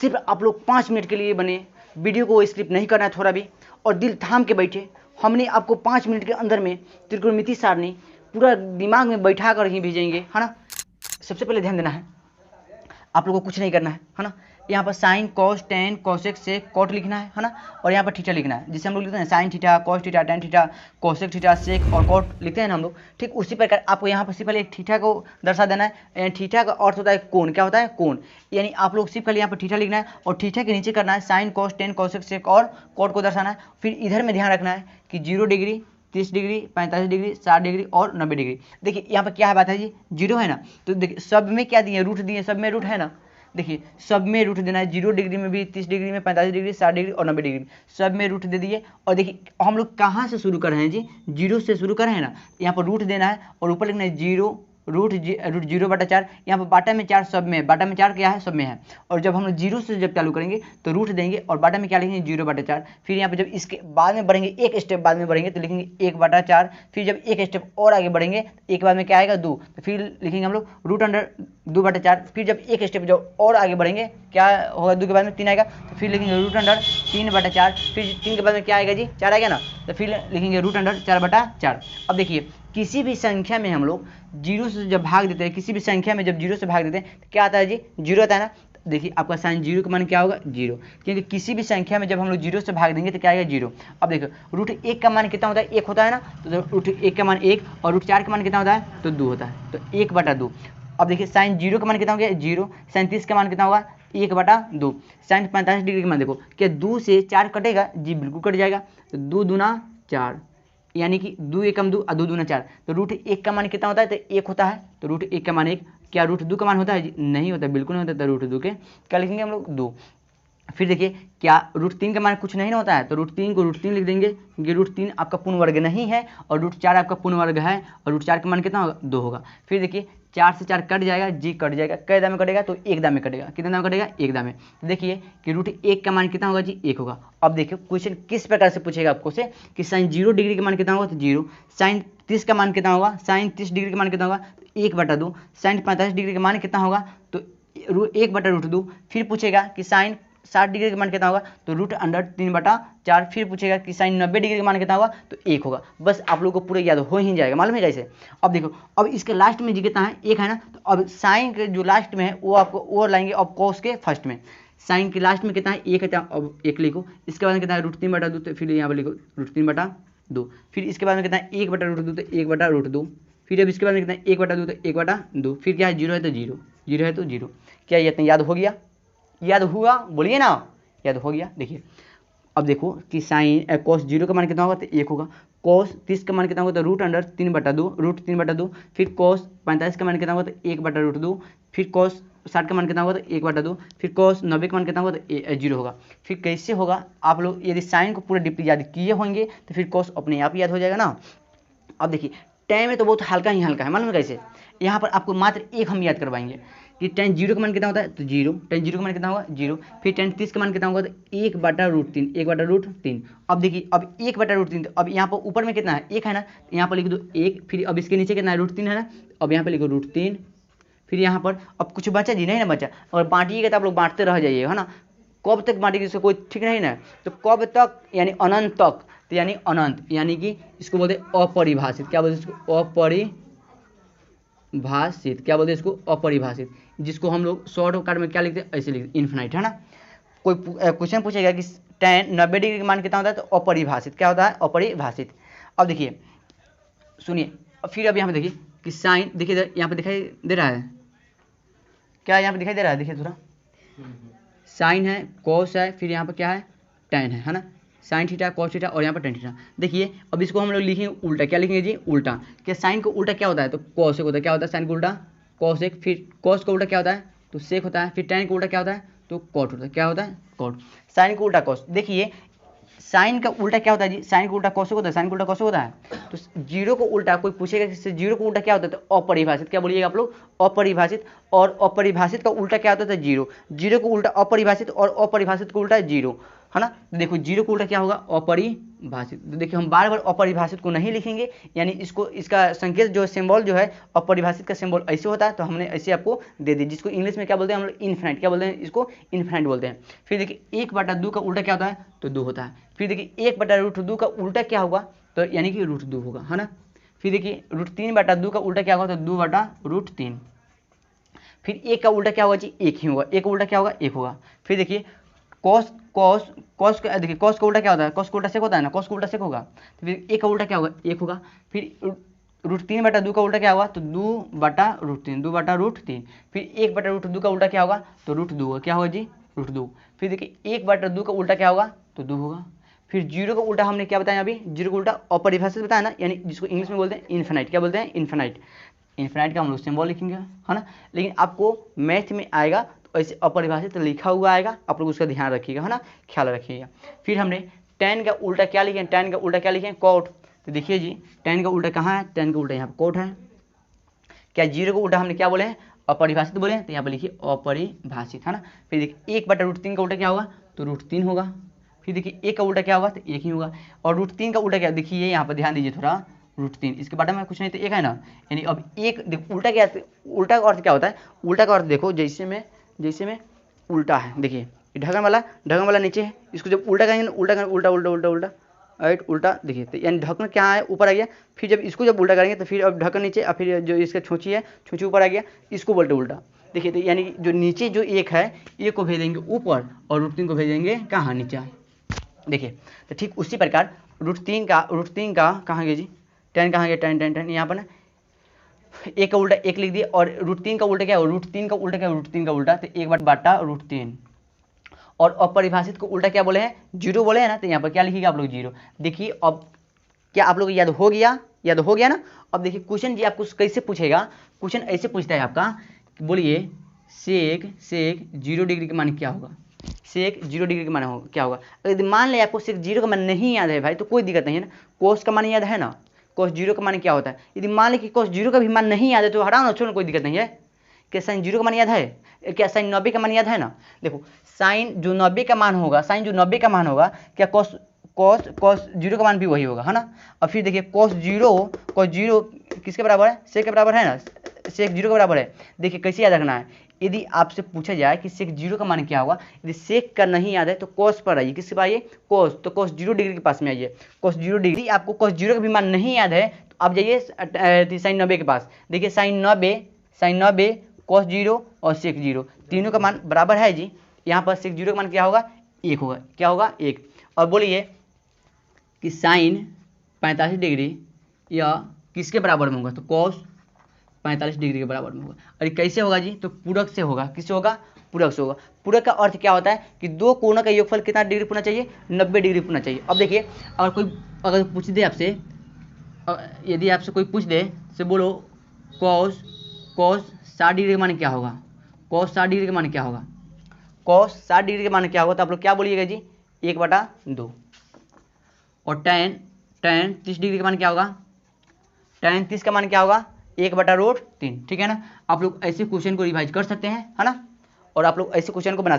सिर्फ आप लोग 5 मिनट के लिए बने, वीडियो को स्किप नहीं करना है थोड़ा भी, और दिल थाम के बैठे। हमने आपको 5 मिनट के अंदर में त्रिकोणमिति सारणी पूरा दिमाग में बैठा कर ही भेजेंगे, है ना। सबसे पहले ध्यान देना है, आप लोगों को कुछ नहीं करना है ना। यहाँ पर sine cos tan cosec sec cot लिखना है ना, और यहाँ पर थीटा लिखना है, जिसे हम लोग लिखते हैं sine theta cos theta tan theta cosec theta sec और कॉट लिखते हैं ना हम लोग। ठीक उसी प्रकार आपको यहाँ पर सिर्फ पहले एक थीटा को दर्शा देना है। थीटा का अर्थ होता है कोण, क्या होता है कोण, यानी आप लोग सिर्फ पहले यहाँ पर थीटा लिखना है और थीटा के नीचे करना है sine cos tan cosec sec और कॉट को दर्शाना है। फिर इधर में ध्यान रखना है कि 0 डिग्री 30 डिग्री 45 डिग्री 60 डिग्री और 90 डिग्री। देखिए यहाँ पर क्या है बात है जी, 0 है ना, तो देखिए सब में क्या दिए, रूट दिए, सब में रूट है ना। देखिए सब में रूट देना है, 0 डिग्री में भी, 30 डिग्री में, 45 डिग्री 60 डिग्री और 90 डिग्री सब में रूट दे दिए। और देखिए हम लोग कहाँ से शुरू कर रहे हैं जी, 0 से शुरू कर रहे हैं ना। यहाँ पर रूट देना है और ऊपर लिखना है 0 रूट 0/4। यहाँ पर बाटा में 4 सब में, बाटा में 4 क्या है, सब में है। और जब हम लोग 0 से जब चालू करेंगे तो रूट देंगे और बाटा में क्या लिखेंगे 0/4। फिर यहाँ पर जब इसके बाद में बढ़ेंगे, एक स्टेप बाद में बढ़ेंगे तो लिखेंगे 1/4। फिर जब एक स्टेप और आगे बढ़ेंगे एक बाद में क्या आएगा 2, तो फिर लिखेंगे हम लोग रूट अंडर 2/4। फिर जब एक स्टेप जब और आगे बढ़ेंगे क्या होगा, 2 के बाद में 3 आएगा, तो फिर लिखेंगे रूट अंडर 3/4। फिर 3 के बाद में क्या आएगा जी, 4 आएगा ना, तो फिर लिखेंगे रूट अंडर 4/4। अब देखिए किसी भी संख्या में हम लोग 0 से जब भाग देते हैं, किसी भी संख्या में जब 0 से भाग देते हैं तो क्या आता है जी, 0 आता है ना। देखिए आपका साइन 0 का मान क्या होगा 0, क्योंकि किसी भी संख्या में जब हम लोग 0 से भाग देंगे तो क्या आएगा 0। अब देखो रूट 1 का मान कितना होता है, 1 होता है ना, तो रूट 1 का मान 1 और रूट 4 का मान कितना होता है, तो 2 होता है, तो 1/2। अब देखिए साइन 0 का मान कितना हो गया 0, साइन 30 का मान कितना होगा 1/2, साइन 45 डिग्री का मान देखो क्या 2 से 4 कटेगा जी, बिल्कुल कट जाएगा, तो 2 दूना 4, यानी कि 2 एकम 2 और 2 दूना 4, तो रूट 1 का मान कितना होता है, तो 1 होता है, तो रूट 1 का मान 1। क्या रूट 2 का मान होता है, नहीं होता, बिल्कुल नहीं होता, तो रूट 2 के क्या लिखेंगे हम लोग 2। फिर देखिए क्या रूट 3 का मान कुछ नहीं ना होता है, तो रूट 3 को रूट 3 लिख देंगे, क्योंकि रूट 3 आपका पूर्ण वर्ग नहीं है और रूट 4 आपका पूर्ण वर्ग है, और रूट 4 का मान कितना होगा 2 होगा। फिर देखिए 4 से 4 कट जाएगा जी, कट जाएगा, कै दाम में कटेगा, तो 1 दाम में कटेगा, कितने दाम में कटेगा 1 दाम में। तो देखिए कि रूट 1 का मान कितना होगा जी 1 होगा। अब देखिए क्वेश्चन किस प्रकार से पूछेगा आपको से कि साइन 0 डिग्री का मान कितना होगा, तो 0। साइन 30 का मान कितना होगा, साइन 30 डिग्री का मान कितना होगा, 1/2। साइन 45 डिग्री का मान कितना होगा, तो 1/√2। फिर पूछेगा कि साइन 60 डिग्री का मान कितना होगा, तो रूट अंडर 3/4। फिर पूछेगा कि साइन 90 डिग्री का मान कितना होगा, तो 1 होगा। बस आप लोगों को पूरा याद हो ही जाएगा, मालूम है कैसे। अब देखो अब इसके लास्ट में जी कितना है 1 है ना, तो अब साइन के जो लास्ट में है वो आपको वो लाएंगे अब कॉस के फर्स्ट में। साइन के लास्ट में कितना है 1 है, अब 1 लिखो। इसके बाद में कितना है √3/2, तो फिर यहाँ पर लिखो √3/2। फिर इसके बाद में कितना है 1/√2, तो 1/√2। फिर अब इसके बाद में कितना है 1/2, तो 1/2। फिर क्या है 0 है तो 0, 0 है तो 0। क्या ये इतना याद हो गया, याद हुआ, बोलिए ना, याद हो गया। देखिए अब देखो कि साइन कॉस 0 का मान कितना होगा, तो 1 होगा। कॉस 30 का मान कितना होगा, तो रूट अंडर 3/2। फिर कॉस 45 का मान कितना होगा, तो 1/√2। फिर कॉस 60 का मान कितना होगा, तो 1/2। फिर कॉस 90 का मान कितना होगा, तो 0 होगा। फिर कैसे होगा, आप लोग यदि साइन को पूरा डीपली याद किए होंगे तो फिर कॉस अपने आप याद हो जाएगा ना। अब देखिए टेन में तो बहुत हल्का ही हल्का है, मालूम है कैसे। यहाँ पर आपको मात्र एक हम याद करवाएंगे कि टेन 0 का मान कितना होता है, तो 0। टेन 0 का मान कितना होगा 0। फिर टेन 30 का मान कितना होगा, तो 1/√3, 1/√3। अब देखिए अब 1/√3, तो अब यहाँ पर ऊपर में कितना है 1 है ना, यहाँ पर लिख दो 1। फिर अब इसके नीचे कितना है √3 है ना, अब यहाँ पर लिखो √3। फिर यहाँ पर अब कुछ बचा जी, नहीं ना बचा, और बांटिएगा तो आप लोग बांटते रह जाइएगा, है ना। कब तक बांटेगी इसका कोई ठीक नहीं ना, तो कब तक यानी अनंत तक, तो यानी अनंत, यानी कि इसको बोलते हैं अपरिभाषित। क्या बोलते हैं इसको, अपरिभाषित। क्या बोलते हैं इसको, अपरिभाषित, जिसको हम लोग शॉर्टकट में क्या लिखते हैं, ऐसे लिखते हैं इन्फिनाइट, है ना। कोई क्वेश्चन पूछेगा कि टेन 90 डिग्री का मान कितना होता है, तो अपरिभाषित। क्या होता है, अपरिभाषित। अब देखिए सुनिए, फिर अब यहाँ पे देखिए कि साइन, देखिए यहाँ पे दिखाई दे रहा है, क्या यहाँ पे दिखाई दे रहा है, देखिए थोड़ा, साइन है, कॉस है, फिर यहाँ पर क्या है टेन है ना, साइन थीटा कॉस थीटा और यहाँ पर टेन थीटा। देखिए अब इसको हम लोग लिखेंगे उल्टा, क्या लिखेंगे जी उल्टा। क्या साइन को उल्टा क्या होता है, तो कॉस एक होता है। क्या होता है साइन को उल्टा, कॉस एक। फिर कॉस को उल्टा क्या होता है, तो सेक होता है। फिर टेन को उल्टा क्या होता है, तो कॉट होता है। क्या होता है, कॉट। साइन को उल्टा कॉस। देखिए साइन का उल्टा क्या होता है जी, साइन को उल्टा कॉस होता है, साइन को उल्टा कॉस होता है। तो 0 को उल्टा कोई पूछेगा कि 0 को उल्टा क्या होता है, तो अपरिभाषित। क्या बोलिएगा आप लोग, अपरिभाषित। और अपरिभाषित का उल्टा क्या होता है, 0। 0 को उल्टा अपरिभाषित और अपरिभाषित को उल्टा 0। है ना। तो देखो जीरो का उल्टा क्या होगा, अपरिभाषित। तो देखिए हम बार बार अपरिभाषित को नहीं लिखेंगे, यानी इसको इसका संकेत जो सिंबल जो है अपरिभाषित का सिंबल ऐसे होता है, तो हमने ऐसे आपको दे दी, जिसको इंग्लिश में क्या बोलते हैं हम लोग, इनफिनाइट। क्या बोलते हैं इसको, इनफिनाइट बोलते हैं। फिर देखिए 1/2 का उल्टा क्या होता है, तो 2 होता है। फिर देखिए 1/√2 का उल्टा क्या होगा, तो यानी कि √2 होगा, है ना। फिर देखिए √3/2 का उल्टा क्या होगा, तो 2/√3। फिर 1 का उल्टा क्या होगा जी, 1 ही होगा। 1 का उल्टा क्या होगा, 1 होगा। फिर देखिए कॉस कॉस कॉस का, देखिए कॉस का उल्टा क्या होता है, कॉस का उल्टा सेक होता है ना, कॉस का उल्टा सेक होगा। तो फिर 1 का उल्टा क्या होगा, 1 होगा। फिर √3/2 का उल्टा क्या होगा, तो 2/√3, 2/√3। फिर 1/√2 का उल्टा क्या होगा, तो √2 होगा। क्या होगा जी, √2। फिर देखिए 1/2 का उल्टा क्या होगा, तो 2 होगा। फिर जीरो का उल्टा हमने क्या बताया अभी, जीरो का उल्टा अपरिभाषित बताया ना, यानी जिसको इंग्लिश में बोलते हैं इनफिनाइट। क्या बोलते हैं, इनफिनाइट। इनफिनाइट का हम लोग सिंबल लिखेंगे, है ना। लेकिन आपको मैथ में आएगा तो ऐसे अपरिभाषित लिखा हुआ आएगा, आप लोग उसका ध्यान रखिएगा, है ना, ख्याल रखिएगा। फिर हमने tan का उल्टा क्या लिखे, tan का उल्टा क्या लिखे, कॉट। तो देखिए जी tan का उल्टा कहाँ है, tan का उल्टा यहाँ पर कॉट है। क्या जीरो का उल्टा हमने क्या बोले हैं, अपरिभाषित बोले हैं, तो यहाँ पर लिखिए अपरिभाषित, है ना। फिर देखिए 1/√3 का उल्टा क्या होगा, तो √3 होगा। फिर देखिए 1 का उल्टा क्या होगा, तो 1 ही होगा। और √3 का उल्टा क्या, देखिए यहाँ पर ध्यान दीजिए थोड़ा, √3 इसके बारे में कुछ नहीं, तो 1 है ना। यानी अब एक देखो उल्टा क्या, उल्टा का अर्थ क्या होता है, उल्टा का अर्थ देखो, जैसे में उल्टा है, देखिए ढक्कन वाला नीचे है, इसको जब उल्टा करेंगे ना, उल्टा करेंगे, उल्टा उल्टा उल्टा उल्टा राइट, उल्टा। देखिए तो यानी ढक्कन क्या है, ऊपर आ गया। फिर जब इसको जब उल्टा करेंगे तो फिर अब ढक्कन नीचे, और फिर जो इसका छूंची है, छूंची ऊपर आ गया, इसको बोलते उल्टा। देखिए तो यानी जो नीचे जो एक है, एक को भेजेंगे ऊपर और √3 को भेजेंगे कहाँ, नीचे। देखिए तो ठीक उसी प्रकार √3 का कहाँ गया जी, tan कहाँ गया, tan यहाँ पर ना 1 का उल्टा 1 लिख दिए। और √3 का उल्टा क्या है, √3 का उल्टा क्या है, √3 का उल्टा, तो 1/√3। और अपरिभाषित को उल्टा क्या बोले हैं, जीरो बोले हैं ना, तो यहाँ पर क्या लिखिएगा आप लोग, जीरो। देखिए अब क्या आप लोग याद हो गया ना। अब देखिए क्वेश्चन जी आपको कैसे पूछेगा, क्वेश्चन ऐसे पूछता है आपका, बोलिए सेक 0 डिग्री का मान क्या होगा, सेक 0 डिग्री का मान क्या होगा। अगर यदि मान ले आपको सेक 0 का मान नहीं याद है भाई, तो कोई दिक्कत नहीं है ना, कोस का मान याद है ना, कोस 0 का मान क्या होता है। यदि मान ले कि कोस 0 का भी मान नहीं याद है, तो हटाओ ना, छोड़ो, कोई दिक्कत नहीं है। क्या साइन 0 का मान याद है, क्या साइन 90 का मान याद है ना। देखो साइन जो 90 का मान होगा, साइन जो 90 का मान होगा, क्या कॉस 0 का मान भी वही होगा, है ना। और फिर देखिए कॉस 0 किसके बराबर है, सेक के बराबर है ना, सेक 0 के बराबर है। देखिए कैसे याद रखना है, यदि आपसे पूछा जाए कि सेक 0 का मान क्या होगा, यदि सेक का नहीं याद है तो कॉस पर आइए, किसके पास आइए, कॉस। तो कॉस 0 डिग्री के पास में आइए, कॉस 0 डिग्री। आपको कॉस 0 का भी मान नहीं याद है तो आप जाइए साइन 90 के पास। देखिए साइन 90 कॉस 0 और सेक 0 तीनों का मान बराबर है जी। यहाँ पर सेक 0 का मान क्या होगा, 1 होगा। क्या होगा, 1। और बोलिए कि साइन 45 डिग्री या किसके बराबर में होगा, तो कॉस 45 डिग्री के बराबर में होगा। और ये कैसे होगा जी, तो पूरक से होगा। किससे होगा, पूरक से होगा। पूरक का अर्थ क्या होता है कि दो कोणों का योगफल कितना डिग्री पूरना चाहिए, 90 डिग्री पूरना चाहिए। अब देखिए अगर पूछ दे आपसे, यदि आपसे कोई पूछ दे से बोलो कॉस 60 डिग्री का मान क्या होगा, कॉस 60 डिग्री का मान क्या होगा, कॉस 60 डिग्री का मान क्या होगा, तो आप लोग क्या बोलिएगा जी, 1/2। और tan 30 डिग्री का मान क्या होगा, tan 30 का मान क्या होगा, 1/√3। ठीक है ना। आप लोग ऐसे क्वेश्चन को रिवाइज कर सकते हैं, है ना, और आप लोग ऐसे क्वेश्चन को बना सकते हैं।